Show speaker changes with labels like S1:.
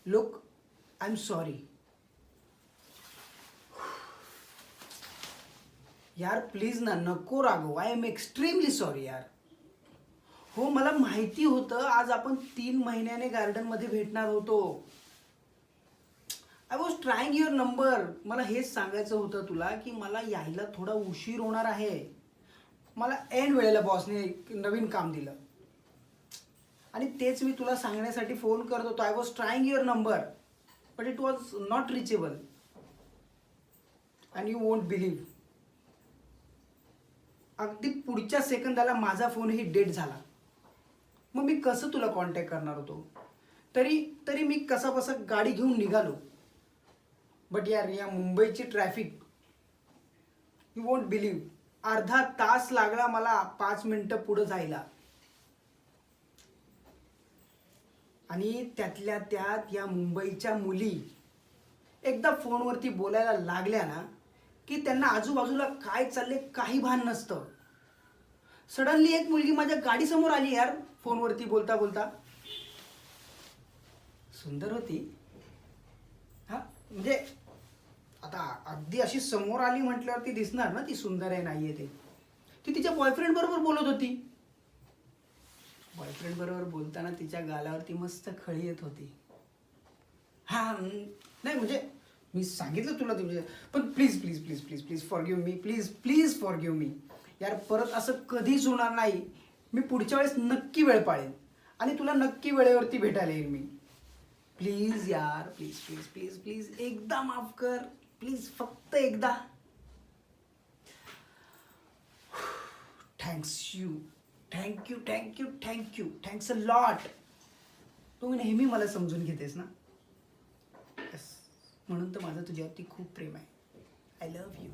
S1: Look, I am sorry. यार please ना, नको रागव. आय एम एक्स्ट्रीमली सॉरी यार. हो, मला माहिती होतं आज आपण 3 महिन्याने गार्डनमध्ये भेटणार होतो. I was trying your number. मला हेच सांगायचं होतं तुला की मला यायला थोडा उशीर होणार आहे. मला ऐन वेळेला बॉसने एक नवीन काम दिलं आणि तेच मी तुला सांगण्यासाठी फोन करत होतो. I was trying your number but it was not reachable and you won't believe. अगदी पुढच्या सेकंदाला माझा फोनही डेड झाला. मग मी कसं तुला कॉन्टॅक्ट करणार होतो. तरी तरी मी कसाबसा गाडी घेऊन निघालो. बट यार, या मुंबईची ट्रॅफिक, यू वोंट बिलीव्ह, अर्धा तास लागला मला 5 मिनिटं पुढं जायला. आणि त्यातल्या त्यात या मुंबईच्या मुली एकदा फोनवरती बोलायला लागल्या ना की त्यांना आजूबाजूला काय चालले काही भान नसतं. सडनली एक मुलगी माझ्या गाडीसमोर आली यार, फोनवरती बोलता बोलता. सुंदर होती हा, म्हणजे आता अगदी अशी समोर आली म्हटल्यावरती दिसणार ना ती सुंदर आहे नाही आहे ते. ती तिच्या बॉयफ्रेंड बरोबर बोलत होती. बॉयफ्रेंड बरोबर बोलताना तिच्या गालावरती मस्त खळी येत होती. हा नाही म्हणजे मी सांगितलं तुला तुझे, पण please please please please please forgive me. Please please forgive me यार. परत असं कधीच होणार नाही. मी पुढच्या वेळेस नक्की वेळ पाळेन आणि तुला नक्की वेळेवरती भेटायला येईल मी. प्लीज यार, प्लीज प्लीज प्लीज प्लीज एकदा माफ कर प्लीज, फक्त एकदा. Thanks you, thank you thank you thank you, thanks a lot. तू नेहमी मला समजून घेतेस ना. यस, म्हणून तर माझं तुझ्यावरती खूप प्रेम आहे. I love you.